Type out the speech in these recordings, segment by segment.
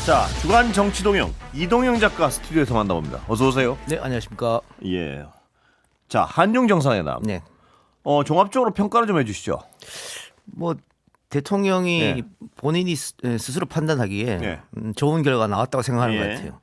자, 주간 정치 동영 이동영 작가 스튜디오에서 만나봅니다. 어서 오세요. 네, 안녕하십니까. 예. 자, 한중 정상회담. 네. 종합적으로 평가를 좀 해주시죠. 뭐 대통령이 예. 본인이 스스로 판단하기에 예. 좋은 결과가 나왔다고 생각하는 예. 것 같아요.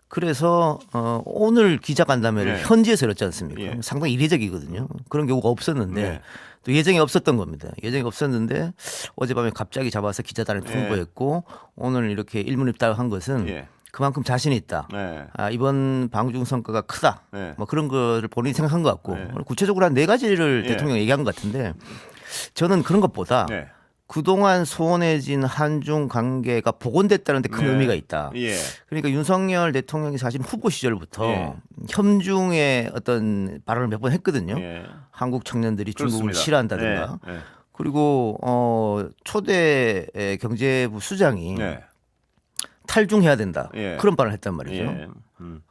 그래서 오늘 기자간담회를 예. 현지에서 열었지 않습니까? 예. 상당히 이례적이거든요. 그런 경우가 없었는데 예. 또 예정이 없었던 겁니다. 예정이 없었는데 어젯밤에 갑자기 잡아서 기자단에 통보했고 오늘 이렇게 일문일답한 것은 예. 그만큼 자신이 있다. 예. 이번 방중 성과가 크다. 예. 뭐 그런 거를 본인이 생각한 것 같고 예. 구체적으로 한 4가지를 예. 대통령이 얘기한 것 같은데 저는 그런 것보다 예. 그동안 소원해진 한중 관계가 복원됐다는 데 큰 네. 의미가 있다. 예. 그러니까 윤석열 대통령이 사실 후보 시절부터 예. 협중의 어떤 발언을 몇 번 했거든요. 예. 한국 청년들이 중국을 그렇습니다. 싫어한다든가. 예. 그리고 초대 경제부 수장이 예. 탈중해야 된다. 예. 그런 발언을 했단 말이죠. 예.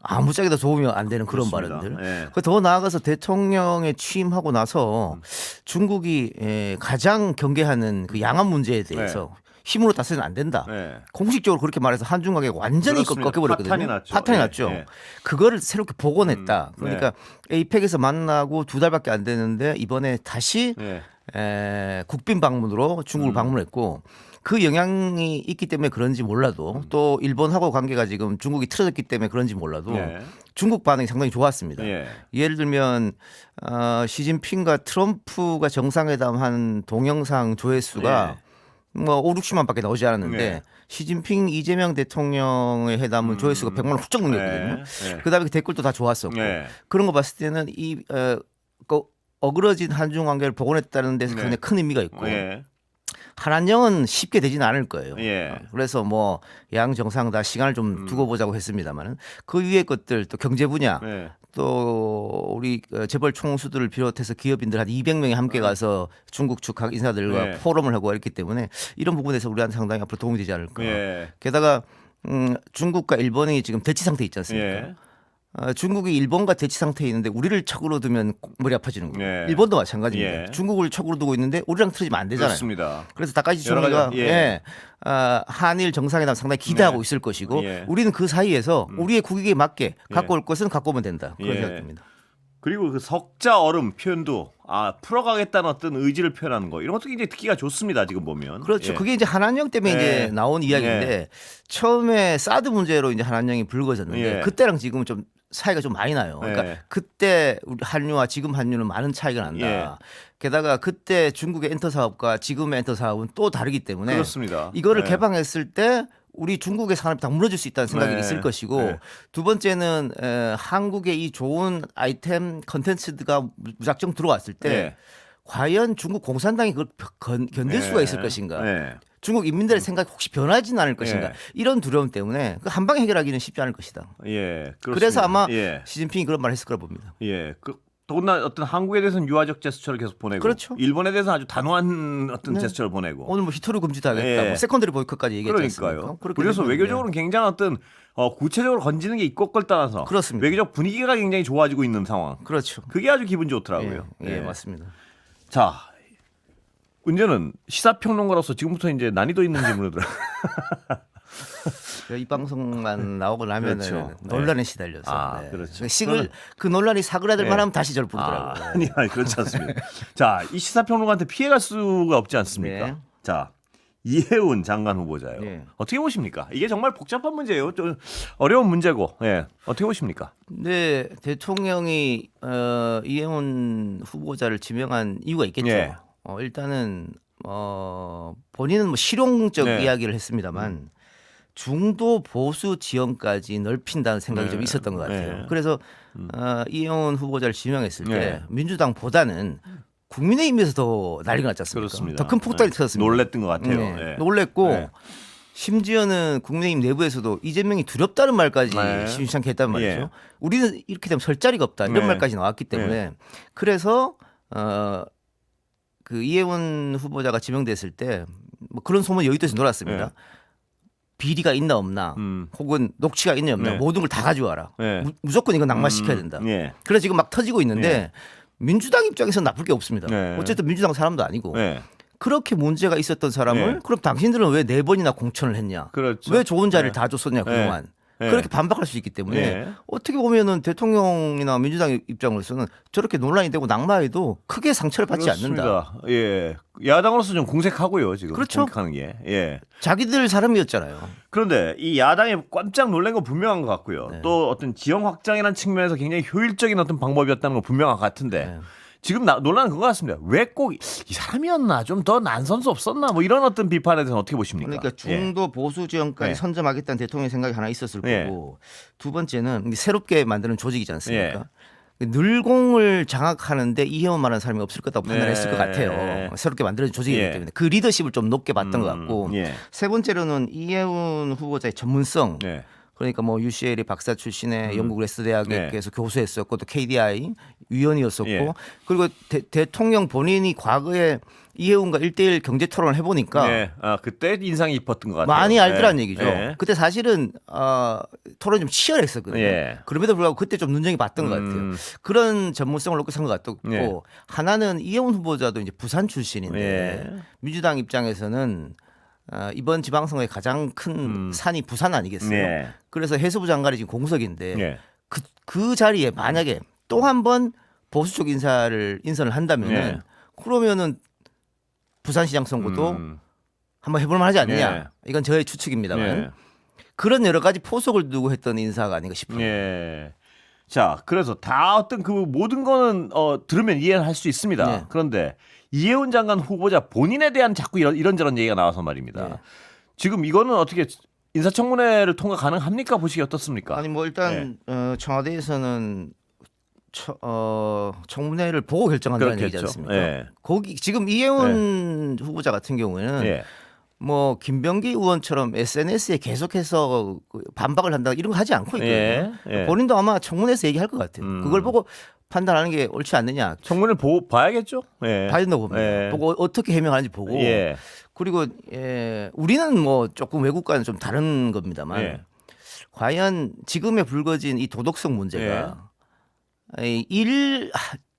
아무짝에도 도움이 안 되는 그런 그렇습니다. 발언들. 예. 더 나아가서 대통령에 취임하고 나서 중국이 가장 경계하는 그 양안 문제에 대해서 힘으로 다스리면 안 된다. 예. 공식적으로 그렇게 말해서 한중 관계가 완전히 그렇습니다. 꺾여버렸거든요. 파탄이 났죠. 예. 났죠. 그거를 새롭게 복원했다. 그러니까 에이펙에서 만나고 2달밖에 안 됐는데 이번에 다시 예. 국빈 방문으로 중국을 방문했고 그 영향이 있기 때문에 그런지 몰라도 또 일본하고 관계가 지금 중국이 틀어졌기 때문에 그런지 몰라도 예. 중국 반응이 상당히 좋았습니다. 예. 예를 들면 시진핑과 트럼프가 정상회담한 동영상 조회수가 뭐 5, 60만밖에 나오지 않았는데 예. 시진핑 이재명 대통령의 회담은 조회수가 100만 훌쩍 넘겼거든요. 예. 그다음에 그 댓글도 다 좋았었고 예. 그런 거 봤을 때는 이 어그러진 한중 관계를 복원했다는 데서 굉장히 큰 의미가 있고 예. 한안령은 쉽게 되지는 않을 거예요. 예. 그래서 뭐 양 정상 다 시간을 좀 두고 보자고 했습니다만은 그 위에 것들 또 경제 분야 예. 또 우리 재벌 총수들을 비롯해서 기업인들 한 200명이 함께 가서 중국 측 각 인사들과 예. 포럼을 하고 했기 때문에 이런 부분에서 우리한테 상당히 앞으로 도움이 되지 않을까. 예. 게다가 중국과 일본이 지금 대치 상태에 있지 않습니까? 예. 중국이 일본과 대치 상태에 있는데 우리를 척으로 두면 머리 아파지는 거예요. 예. 일본도 마찬가지입니다. 예. 중국을 척으로 두고 있는데 우리랑 틀어지면 안 되잖아요. 그렇습니다. 그래서 다카이치 여러 총리가 가지, 예. 한일 정상회담 상당히 기대하고 있을 것이고 예. 우리는 그 사이에서 우리의 국익에 맞게 갖고 올 것은 갖고 오면 된다. 그런 예. 생각입니다. 그리고 그 석자 얼음 표현도 풀어가겠다는 어떤 의지를 표현하는 거 이런 것도 굉장히 듣기가 좋습니다. 지금 보면. 그렇죠. 예. 그게 이제 한한령 때문에 예. 이제 나온 이야기인데 처음에 사드 문제로 이제 한한령이 불거졌는데 예. 그때랑 지금은 좀 차이가 좀 많이 나요. 그러니까 예. 그때 우리 한류와 지금 한류는 많은 차이가 난다. 예. 게다가 그때 중국의 엔터 사업과 지금의 엔터 사업은 또 다르기 때문에 그렇습니다. 이거를 예. 개방했을 때 우리 중국의 산업이 다 무너질 수 있다는 생각이 네. 있을 것이고 네. 두 번째는 한국의 이 좋은 아이템 컨텐츠가 무작정 들어왔을 때 네. 과연 중국 공산당이 그걸 견딜 수가 있을 것인가? 네. 중국 인민들의 생각이 혹시 변하지는 않을 것인가? 예. 이런 두려움 때문에 그 한 방에 해결하기는 쉽지 않을 것이다. 예. 그렇습니다. 그래서 아마 예. 시진핑이 그런 말을 했을 거라 봅니다. 예. 더군다나 어떤 한국에 대해서는 유화적 제스처를 계속 보내고 그렇죠. 일본에 대해서는 아주 단호한 어떤 네. 제스처를 보내고 오늘 뭐 히토류 금지도 하겠다. 예. 뭐 세컨더리 보이콧까지 얘기했지 그러니까요. 않습니까? 그렇게 그래서 되면, 외교적으로는 굉장히 어떤 구체적으로 건지는 게 있고 없고를 떠나서 그렇습니다. 외교적 분위기가 굉장히 좋아지고 있는 상황. 그렇죠. 그게 아주 기분 좋더라고요. 예, 맞습니다. 자, 문제는 시사평론가로서 지금부터 이제 난이도 있는 질문을 들어. 이 방송만 나오고 나면은 그렇죠. 논란에 시달려서 그렇죠. 그 논란이 사그라들 네. 만하면 다시 저를 부르더라고요. 아니 그렇지 않습니다. 자, 이 시사평론가한테 피해갈 수가 없지 않습니까? 네. 자, 이해운 장관 후보자요. 네. 어떻게 보십니까? 이게 정말 복잡한 문제예요. 좀 어려운 문제고. 예. 어떻게 보십니까? 네, 대통령이 이해운 후보자를 지명한 이유가 있겠죠. 예. 일단은 본인은 뭐 실용적 네. 이야기를 했습니다만 중도 보수 지형까지 넓힌다는 생각이 네. 좀 있었던 것 같아요. 네. 그래서 이해운 후보자를 지명했을 때 네. 민주당보다는 국민의힘에서 더 난리가 났지 않습니까? 그렇습니다. 더 큰 폭탄이 네. 터졌습니다. 놀랬던 것 같아요. 네. 예. 놀랬고 네. 심지어는 국민의힘 내부에서도 이재명이 두렵다는 말까지 네. 심심찮게 했단 말이죠. 예. 우리는 이렇게 되면 설 자리가 없다 이런 네. 말까지 나왔기 때문에 그래서 그 이해운 후보자가 지명됐을 때 뭐 그런 소문이 여의도에서 놀았습니다. 네. 비리가 있나 없나 혹은 녹취가 있나 없나 네. 모든 걸 다 가져와라. 네. 무조건 이거 낙마시켜야 된다. 예. 그래서 지금 막 터지고 있는데 네. 민주당 입장에서는 나쁠 게 없습니다. 네. 어쨌든 민주당 사람도 아니고 예. 그렇게 문제가 있었던 사람을 네. 그럼 당신들은 왜 4번이나 공천을 했냐? 그렇죠. 왜 좋은 자리를 네. 다 줬었냐 그동안? 네. 그렇게 반박할 수 있기 때문에 네. 어떻게 보면은 대통령이나 민주당 입장으로서는 저렇게 논란이 되고 낙마해도 크게 상처를 받지 않는다. 그렇습니다. 예, 야당으로서 좀 공색하고요 지금. 그렇죠. 공격하는 게. 예. 자기들 사람이었잖아요. 그런데 이 야당이 깜짝 놀란 건 분명한 것 같고요. 네. 또 어떤 지형 확장이라는 측면에서 굉장히 효율적인 어떤 방법이었다는 건 분명한 것 같은데 네. 지금 논란은 그거 같습니다. 왜 꼭 이 사람이었나 좀 더 난선수 없었나 뭐 이런 어떤 비판에 대해서 어떻게 보십니까? 그러니까 중도 보수 지형까지 네. 선점하겠다는 대통령의 생각이 하나 있었을 네. 거고 두 번째는 새롭게 만드는 조직이지 않습니까? 네. 늘공을 장악하는데 이혜원만한 사람이 없을 거라고 판단했을 것 네. 같아요. 새롭게 만들어진 조직이기 예. 때문에 그 리더십을 좀 높게 봤던 것 같고 예. 세 번째로는 이혜원 후보자의 전문성. 네. 그러니까 뭐 UCL이 박사 출신의 영국 레스 대학에서 네. 교수했었고 또 KDI 위원이었었고 예. 그리고 대통령 본인이 과거에 이혜훈과 1대1 경제 토론을 해보니까 네. 아, 그때 인상이 깊었던 것 같아요. 많이 알더란 네. 얘기죠. 네. 그때 사실은 토론이 좀 치열했었거든요. 예. 그럼에도 불구하고 그때 좀 눈여겨 봤던 것 같아요. 그런 전문성을 놓고 산 것 같고 예. 하나는 이혜훈 후보자도 이제 부산 출신인데 예. 민주당 입장에서는 이번 지방선거의 가장 큰 산이 부산 아니겠어요? 네. 그래서 해수부 장관이 지금 공석인데 네. 그 자리에 만약에 또 한 번 보수 쪽 인선을 한다면은 네. 그러면은 부산시장 선거도 한번 해볼 만하지 않느냐? 네. 이건 저의 추측입니다만 네. 그런 여러 가지 포석을 두고 했던 인사가 아닌가 싶어요. 예. 자, 그래서 다 어떤 그 모든 거는 들으면 이해는 할 수 있습니다. 네. 그런데 이혜훈 장관 후보자 본인에 대한 자꾸 이런저런 얘기가 나와서 말입니다. 네. 지금 이거는 어떻게 인사청문회를 통과 가능합니까? 보시기 어떻습니까? 아니 뭐 일단 청와대에서는 청문회를 보고 결정한다는 얘기지 그렇겠죠. 않습니까? 예. 거기 지금 이혜훈 후보자 같은 경우에는 예. 뭐 김병기 의원처럼 SNS에 계속해서 반박을 한다 이런 거 하지 않고 있거든요. 예. 본인도 아마 청문회에서 얘기할 것 같아요. 그걸 보고 판단하는 게 옳지 않느냐. 청문회를 봐야겠죠. 예. 봐야 된다고 봅니다. 예. 보고 어떻게 해명하는지 보고. 예. 그리고 우리는 뭐 조금 외국과는 좀 다른 겁니다만 예. 과연 지금에 불거진 이 도덕성 문제가 일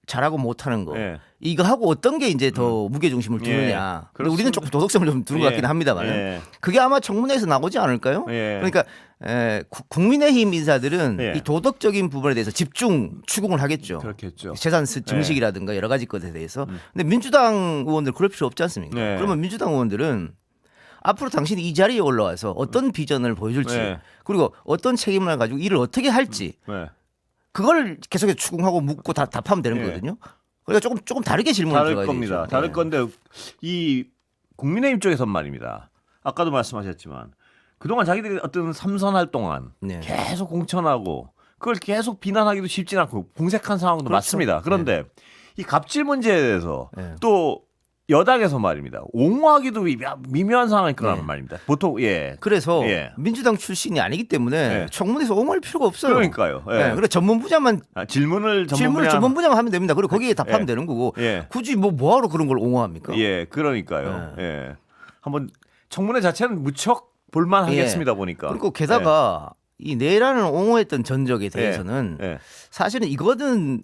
잘하고 못하는 거 예. 이거 하고 어떤 게 이제 더 무게 중심을 두느냐. 예. 근데 우리는 조금 도덕성을 좀 두는 것 같긴 합니다만 예. 그게 아마 청문회에서 나오지 않을까요? 예. 그러니까 국민의힘 인사들은 예. 이 도덕적인 부분에 대해서 집중 추궁을 하겠죠. 그렇겠죠. 재산 증식이라든가 여러 가지 것에 대해서. 근데 민주당 의원들 그럴 필요 없지 않습니까? 네. 그러면 민주당 의원들은 앞으로 당신이 이 자리에 올라와서 어떤 비전을 보여줄지 네. 그리고 어떤 책임을 가지고 일을 어떻게 할지 네. 그걸 계속해서 추궁하고 묻고 답하면 되는 예. 거거든요. 그러니까 조금 다르게 질문을 다를 들어가야 겁니다. 되죠. 다를 예. 건데 이 국민의힘 쪽에선 말입니다. 아까도 말씀하셨지만 그동안 자기들이 어떤 삼선할 동안 네. 계속 공천하고 그걸 계속 비난하기도 쉽지 않고 공색한 상황도 그렇죠. 맞습니다. 그런데 이 갑질 문제에 대해서 네. 또 여당에서 말입니다. 옹호하기도 미묘한 상황이 거란 네. 말입니다. 보통 그래서 예. 민주당 출신이 아니기 때문에 예. 청문회에서 옹호할 필요가 없어요. 그러니까요. 예. 네, 그래 전문 분야만 질문을 전문 분야만 하면 됩니다. 그리고 거기에 답하면 예. 되는 거고 예. 굳이 뭐하러 그런 걸 옹호합니까? 예, 그러니까요. 네. 예. 한번 청문회 자체는 무척 볼만하겠습니다 보니까. 그리고 게다가 이 내란을 옹호했던 전적에 대해서는 예. 사실은 이거는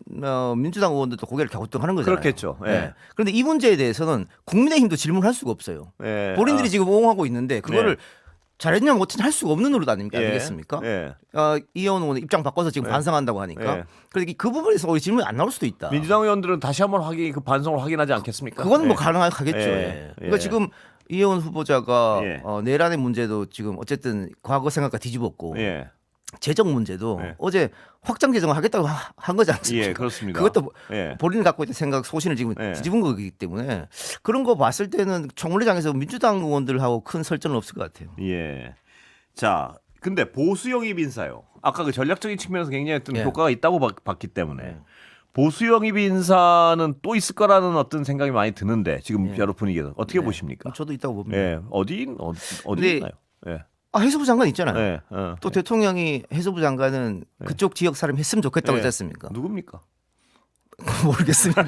민주당 의원들도 고개를 갸우뚱하는 거잖아요. 그렇겠죠. 예. 네. 그런데 이 문제에 대해서는 국민의힘도 질문할 수가 없어요. 예. 본인들이 지금 옹호하고 있는데 그거를 네. 잘했냐 못했냐 할 수가 없는 노릇 아닙니까? 예. 아니겠습니까? 예. 이혜원 의원 입장 바꿔서 지금 반성한다고 하니까 예. 그러니까 그 부분에서 우리 질문이 안 나올 수도 있다. 민주당 의원들은 다시 한번 그 반성을 확인하지 않겠습니까? 그건 뭐 예. 가능하겠죠. 예. 예. 그러니까 예. 지금 이혜원 후보자가 예. 내란의 문제도 지금 어쨌든 과거 생각과 뒤집었고 예. 재정 문제도 예. 어제 확장 재정을 하겠다고 한 거지 않습니까? 예, 그렇습니다. 그것도 예. 본인이 갖고 있던 생각 소신을 지금 예. 뒤집은 거기 때문에 그런 거 봤을 때는 청문회장에서 민주당 의원들하고 큰 설전은 없을 것 같아요. 예. 자, 근데 보수 영입 인사요. 아까 그 전략적인 측면에서 굉장히 어떤 예. 효과가 있다고 봤기 때문에 보수 영입 인사는 또 있을 거라는 어떤 생각이 많이 드는데 지금 여러 분위기에서 어떻게 보십니까? 저도 있다고 봅니다. 예. 어디 근데 있나요? 예. 해수부 장관 있잖아요. 예. 또 대통령이 해수부 장관은 그쪽 지역 사람 했으면 좋겠다고 예. 했지 않습니까? 누굽니까? 모르겠습니다.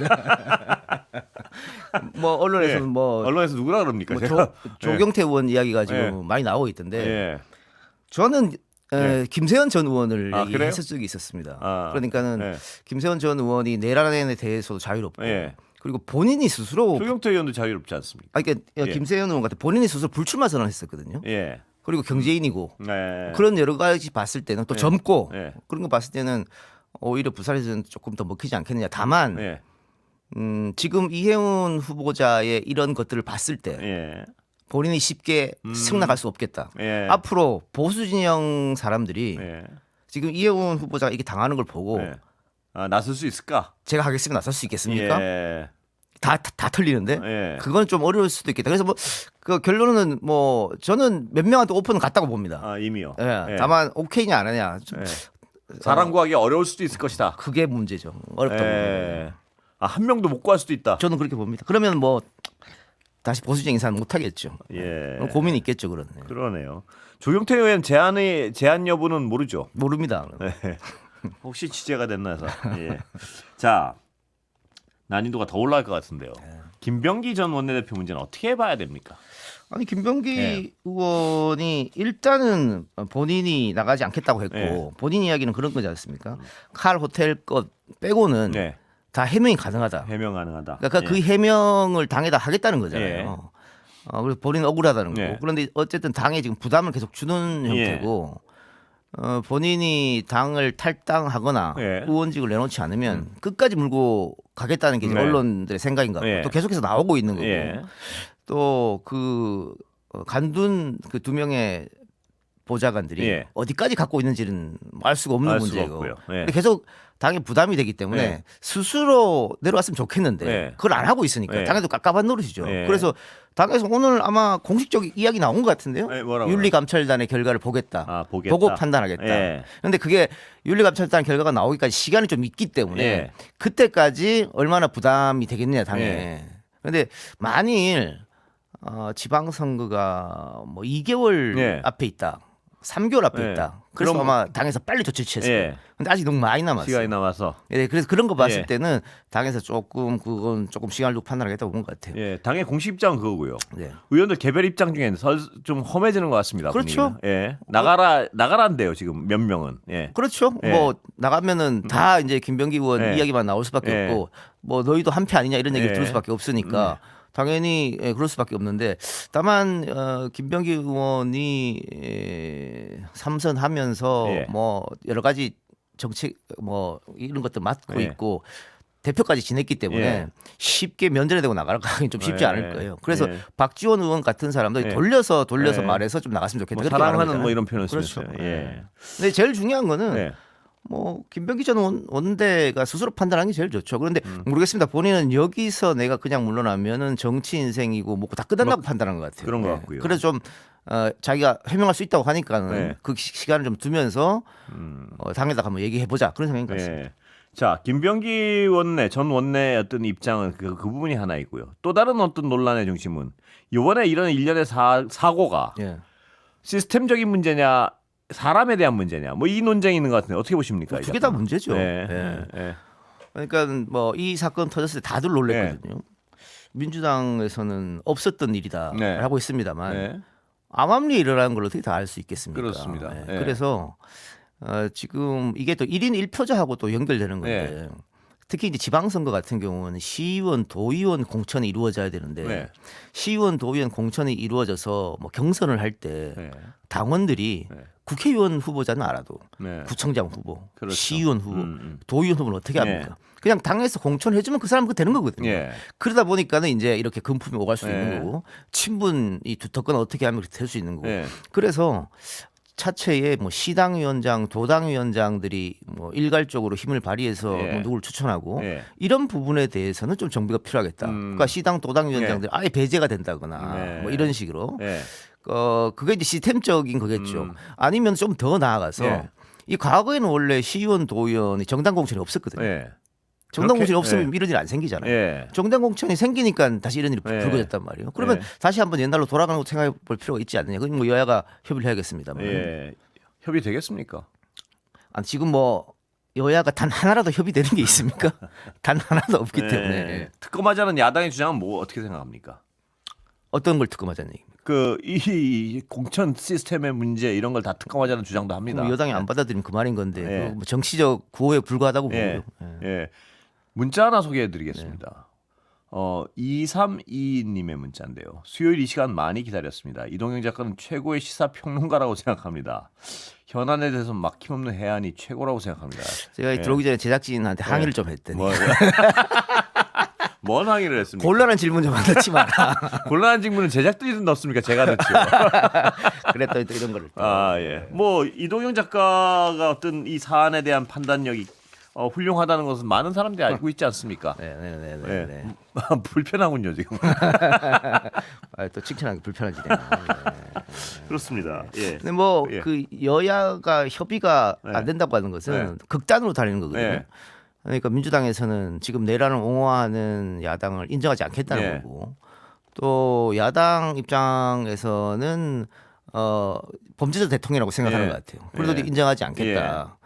뭐 언론에서는 예. 뭐, 언론에서 누구라 그럽니까? 뭐 제가 조경태 의원 이야기가 지금 예. 많이 나오고 있던데 예. 저는 예. 김세현 전 의원을 아, 얘기했을 적이 있었습니다. 아, 그러니까는 예. 김세현 전 의원이 내란에 대해서도 자유롭고 예. 그리고 본인이 스스로 조경태 의원도 자유롭지 않습니까? 그러니까 예. 김세현 의원 같은 본인이 스스로 불출마 선언했었거든요. 예. 그리고 경제인이고 네. 그런 여러 가지 봤을 때는 또 젊고 예. 그런 거 봤을 때는 오히려 부산에서는 조금 더 먹히지 않겠느냐. 다만 예. 지금 이해운 후보자의 이런 것들을 봤을 때 예. 본인이 쉽게 승낙할 수 없겠다. 예. 앞으로 보수 진영 사람들이 예. 지금 이해운 후보자가 이게 당하는 걸 보고 예. 아, 나설 수 있을까? 제가 하겠으면 나설 수 있겠습니까? 예. 다 틀리는데 예. 그건 좀 어려울 수도 있겠다. 그래서 뭐 그 결론은 뭐 저는 몇 명한테 오픈은 갔다고 봅니다. 아, 이미요. 예. 예. 다만 오케이냐 안 하냐 좀 예. 사람 구하기 어려울 수도 있을 것이다. 그게 문제죠. 어렵다고 봅니다. 예. 아, 한 명도 못 구할 수도 있다. 저는 그렇게 봅니다. 그러면 뭐 다시 보수적 인사는 못 하겠죠. 예. 고민이 있겠죠, 그런. 그러네요. 조경태 의원 제안 여부는 모르죠. 모릅니다. 네. 혹시 취재가 됐나 해서. 예. 자, 난이도가 더 올라갈 것 같은데요. 김병기 전 원내대표 문제는 어떻게 봐야 됩니까? 아니 김병기 예. 의원이 일단은 본인이 나가지 않겠다고 했고 예. 본인 이야기는 그런 거지 않습니까? 칼 호텔 것 빼고는 네. 다 해명이 가능하다. 해명 가능하다. 그러니까 예. 그 해명을 당에다 하겠다는 거잖아요. 그래서 본인은 억울하다는 거고. 예. 그런데 어쨌든 당에 지금 부담을 계속 주는 형태고 본인이 당을 탈당하거나 예. 의원직을 내놓지 않으면 끝까지 물고 가겠다는 게 이제 네. 언론들의 생각인가 봐요. 예. 또 계속해서 나오고 있는 거고. 예. 또 그 간둔 그 두 명의 보좌관들이 예. 어디까지 갖고 있는지는 알 수가 없는 알 수가 문제고. 없고요. 예. 근데 계속 당에 부담이 되기 때문에 예. 스스로 내려왔으면 좋겠는데 예. 그걸 안 하고 있으니까 예. 당에도 깝깝한 노릇이죠. 예. 그래서 당에서 오늘 아마 공식적 이야기 나온 것 같은데요. 예, 뭐라고요? 윤리감찰단의 결과를 보겠다. 아, 보겠다. 보고 판단하겠다. 예. 그런데 그게 윤리감찰단 결과가 나오기까지 시간이 좀 있기 때문에 예. 그때까지 얼마나 부담이 되겠느냐 당에. 예. 그런데 만일 지방선거가 뭐 2개월 예. 앞에 있다. 3개월 앞에 예. 있다. 그래서 그럼- 아마 당에서 빨리 조치를 취했을 예. 거예요. 근데 아직 너무 많이 남았어요. 시간이 남아서. 예, 그래서 그런 거 봤을 예. 때는 당에서 조금 시간을 두고 판단하겠다고 본 것 같아요. 예. 당의 공식 입장은 그거고요. 네. 의원들 개별 입장 중에는 좀 험해지는 것 같습니다. 그렇죠. 분위기는. 예. 나가란대요 지금 몇 명은. 예. 그렇죠. 예. 뭐 나가면은 다 이제 김병기 의원 예. 이야기만 나올 수밖에 예. 없고 뭐 너희도 한패 아니냐 이런 얘기 예. 들을 수밖에 없으니까 당연히 그럴 수밖에 없는데 다만 김병기 의원이 삼선하면서 예. 뭐 여러 가지 정책 뭐 이런 것들 맡고 예. 있고 대표까지 지냈기 때문에 예. 쉽게 면전에대고 나가긴 좀 쉽지 예. 않을 거예요. 그래서 예. 박지원 의원 같은 사람들 예. 돌려서 예. 말해서 좀 나갔으면 좋겠다. 뭐 그렇게 말하는 사랑하는 뭐 거잖아요. 이런 표현을 그렇죠. 쓰면서요. 예. 근데 제일 중요한 거는 예. 뭐 김병기 전 원내가 스스로 판단하는 게 제일 좋죠. 그런데 음. 모르겠습니다. 본인은 여기서 내가 그냥 물러나면은 정치 인생이고 뭐다 끝난다고 판단한 것 같아요. 그런 것 같고요. 그래서 좀 자기가 해명할 수 있다고 하니까는 네. 그 시간을 좀 두면서 당에다가 한번 얘기해 보자 그런 생각인 것 같습니다. 예. 자, 김병기 전 원내 어떤 입장은 그 부분이 하나 있고요. 또 다른 어떤 논란의 중심은 이번에 이런 일련의 사고가 예. 시스템적인 문제냐 사람에 대한 문제냐 뭐 이 논쟁이 있는 것 같은데 어떻게 보십니까? 두 개 다 문제죠. 예. 예. 예. 그러니까 뭐 이 사건 터졌을 때 다들 놀랬거든요. 민주당에서는 없었던 일이다라고 네. 있습니다만 예. 암암리에 일어나는 걸 어떻게 다 알 수 있겠습니까? 그렇습니다. 예. 그래서 지금 이게 또 1인 1표자하고 또 연결되는 건데 특히 이제 지방선거 같은 경우는 시의원, 도의원 공천이 이루어져야 되는데 네. 시의원, 도의원 공천이 이루어져서 뭐 경선을 할 때 네. 당원들이 네. 국회의원 후보자는 알아도 네. 구청장 후보, 그렇죠. 시의원 후보, 도의원 후보는 어떻게 네. 합니까? 그냥 당에서 공천해주면 그 사람 그 되는 거거든요. 예. 그러다 보니까는 이제 이렇게 금품이 오갈 수 네. 있는 거고 친분이 두텁거나 어떻게 하면 그렇게 될 수 있는 거고. 예. 그래서 차체에 뭐 시당위원장, 도당위원장들이 뭐 일괄적으로 힘을 발휘해서 예. 뭐 누구를 추천하고 예. 이런 부분에 대해서는 좀 정비가 필요하겠다. 그러니까 시당, 도당위원장들 아예 배제가 된다거나 네. 뭐 이런 식으로. 예. 그게 이제 시스템적인 거겠죠. 아니면 좀 더 나아가서 예. 이 과거에는 원래 시의원, 도의원이 정당 공천이 없었거든요. 예. 정당 그렇게- 공천이 없으면 이런 일 안 생기잖아요. 예. 정당 공천이 생기니까 다시 이런 일이 네. 불거졌단 말이에요. 그러면 네. 다시 한번 옛날로 돌아가는 것도 생각해 볼 필요가 있지 않느냐. 그건 뭐 여야가 협의를 해야겠습니다만. 예. 협의 되겠습니까? 지금 뭐 여야가 단 하나라도 협의되는 게 있습니까? 단 하나도 없기 예. 때문에 특검하자는 야당의 주장은 뭐 어떻게 생각합니까? 어떤 걸 특검하자는 얘기입니까? 이 공천 시스템의 문제 이런 걸 다 특검하자는 주장도 합니다. 그럼 여당이 안 받아들이면 그 말인 건데 예. 그거 뭐 정치적 구호에 불과하다고 예. 보고요. 예. 문자 하나 소개해 드리겠습니다. 2322님의 문자인데요. 수요일 이 시간 많이 기다렸습니다. 이동영 작가는 최고의 시사 평론가라고 생각합니다. 현안에 대해서 막힘없는 해안이 최고라고 생각합니다. 제가 들어오기 전에 제작진한테 항의를 좀 했더니 뭔 항의를 했습니까? 곤란한 질문 좀 받았지만 곤란한 질문은 제작진이 넣습니까? 제가 넣죠. 그랬더니 또 이런 거를 또. 예. 뭐 이동영 작가가 어떤 이 사안에 대한 판단력이 훌륭하다는 것은 많은 사람들이 알고 있지 않습니까? 네. 불편하군요 지금. 또 칭찬하기 불편하지네. 그렇습니다. 예. 근데 뭐 예. 그 여야가 협의가 네. 안 된다고 하는 것은 극단으로 달리는 거거든요. 네. 그러니까 민주당에서는 지금 내란을 옹호하는 야당을 인정하지 않겠다는 네. 거고, 또 야당 입장에서는 범죄자 대통령이라고 생각하는 네. 것 같아요. 그래도 네. 인정하지 않겠다.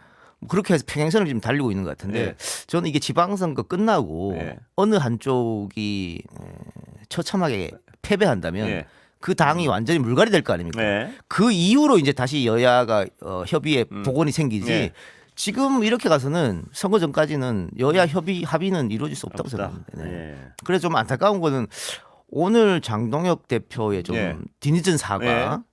그렇게 해서 평행선을 지금 달리고 있는 것 같은데, 저는 이게 지방선거 끝나고 어느 한쪽이 처참하게 패배한다면 그 당이 완전히 물갈이 될 거 아닙니까? 그 이후로 이제 다시 여야가 협의에 복원이 생기지. 지금 이렇게 가서는 선거 전까지는 여야 합의는 이루어질 수 없다고 생각합니다. 그래서 좀 안타까운 거는 오늘 장동혁 대표의 좀 뒤늦은 사과,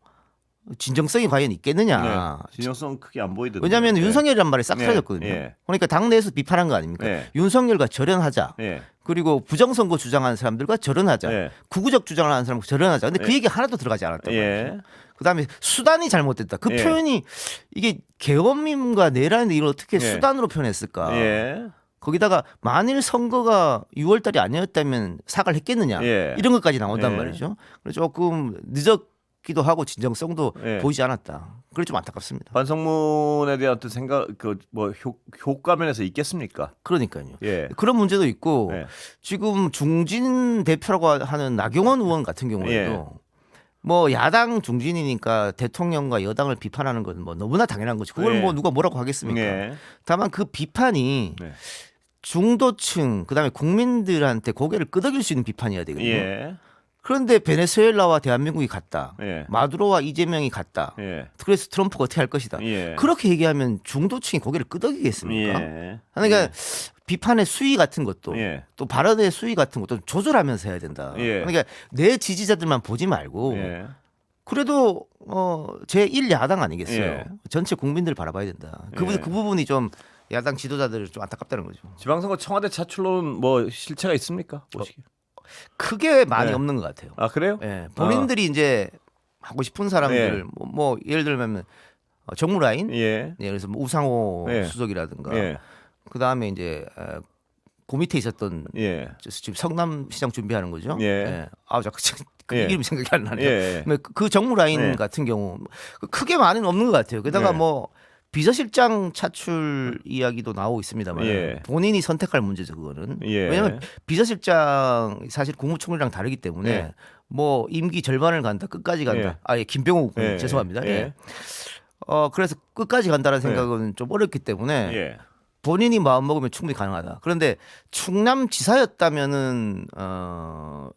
진정성이 과연 있겠느냐. 진정성 크게 안 보이던데. 왜냐하면 윤석열이란 말이 싹 사라졌거든요. 그러니까 당내에서 비판한 거 아닙니까? 윤석열과 절연하자. 그리고 부정선거 주장하는 사람들과 절연하자. 구구적 주장을 하는 사람과 절연하자. 근데 그 얘기 하나도 들어가지 않았단 말이죠. 그다음에 수단이 잘못됐다. 그 표현이 이게 계엄임과 내란인데 이걸 어떻게 수단으로 표현했을까? 거기다가 만일 선거가 6월 달이 아니었다면 사과를 했겠느냐? 이런 것까지 나온단 말이죠. 그래서 조금 늦었기도 하고 진정성도 보이지 않았다. 그래 좀 안타깝습니다. 반성문에 대한 어떤 생각 뭐 효과 면에서 있겠습니까? 그러니까요. 그런 문제도 있고 지금 중진 대표라고 하는 나경원 의원 같은 경우에도 뭐 야당 중진이니까 대통령과 여당을 비판하는 건 뭐 너무나 당연한 거지. 그걸 뭐 누가 뭐라고 하겠습니까? 다만 그 비판이 중도층 그다음에 국민들한테 고개를 끄덕일 수 있는 비판이어야 되거든요. 그런데 베네수엘라와 대한민국이 같다. 마두로와 이재명이 같다. 그래서 트럼프가 어떻게 할 것이다. 그렇게 얘기하면 중도층이 고개를 끄덕이겠습니까? 그러니까 비판의 수위 같은 것도 또 발언의 수위 같은 것도 조절하면서 해야 된다. 그러니까 내 지지자들만 보지 말고 그래도 제1야당 아니겠어요. 전체 국민들을 바라봐야 된다. 그 부분이 좀 야당 지도자들을 좀 안타깝다는 거죠. 지방선거 청와대 차출로는 뭐 실체가 있습니까? 보시기에. 크게 많이 없는 것 같아요. 아 그래요? 본인들이 이제 하고 싶은 사람들 뭐 예를 들면 정무라인, 그래서 뭐 우상호 수석이라든가, 그 다음에 이제 그 밑에 있었던 지금 성남시장 준비하는 거죠. 자꾸 그 이름이 생각이 안 나네요. 그 정무라인 같은 경우 크게 많이는 없는 것 같아요. 게다가 뭐 비서실장 차출 이야기도 나오고 있습니다만 본인이 선택할 문제죠. 그거는 왜냐하면 비서실장 사실 국무총리랑 다르기 때문에 뭐 임기 절반을 간다, 끝까지 간다. 김병욱 죄송합니다. 그래서 끝까지 간다는 생각은 좀 어렵기 때문에 본인이 마음 먹으면 충분히 가능하다. 그런데 충남지사였다면은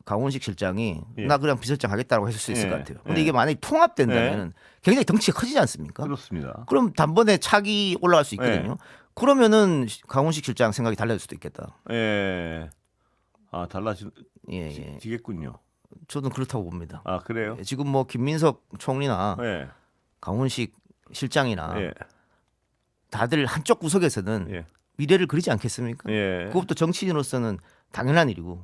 강원식 실장이 나 그냥 비서실장 하겠다고 했을 수 있을 것 같아요. 근데 이게 만약에 통합된다면은 굉장히 덩치가 커지지 않습니까? 그렇습니다. 그럼 단번에 차기 올라갈 수 있거든요. 그러면은 강원식 실장 생각이 달라질 수도 있겠다. 달라지겠군요. 저는 그렇다고 봅니다. 아 그래요? 지금 뭐 김민석 총리나 강원식 실장이나 다들 한쪽 구석에서는 미래를 그리지 않겠습니까? 그것도 정치인으로서는 당연한 일이고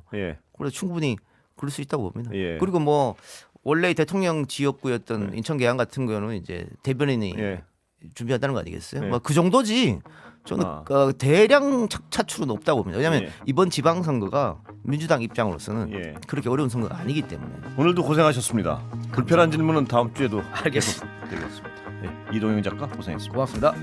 그래서 충분히 그럴 수 있다고 봅니다. 그리고 뭐 원래 대통령 지역구였던 인천 계양 같은 경우는 이제 대변인이 준비한다는 거 아니겠어요? 뭐 그 정도지. 저는 대량 차출은 없다고 봅니다. 왜냐하면 이번 지방선거가 민주당 입장으로서는 그렇게 어려운 선거가 아니기 때문에. 오늘도 고생하셨습니다. 불편한 질문은 다음 주에도 알겠습니다. 이동영 작가 고생했습니다. 고맙습니다.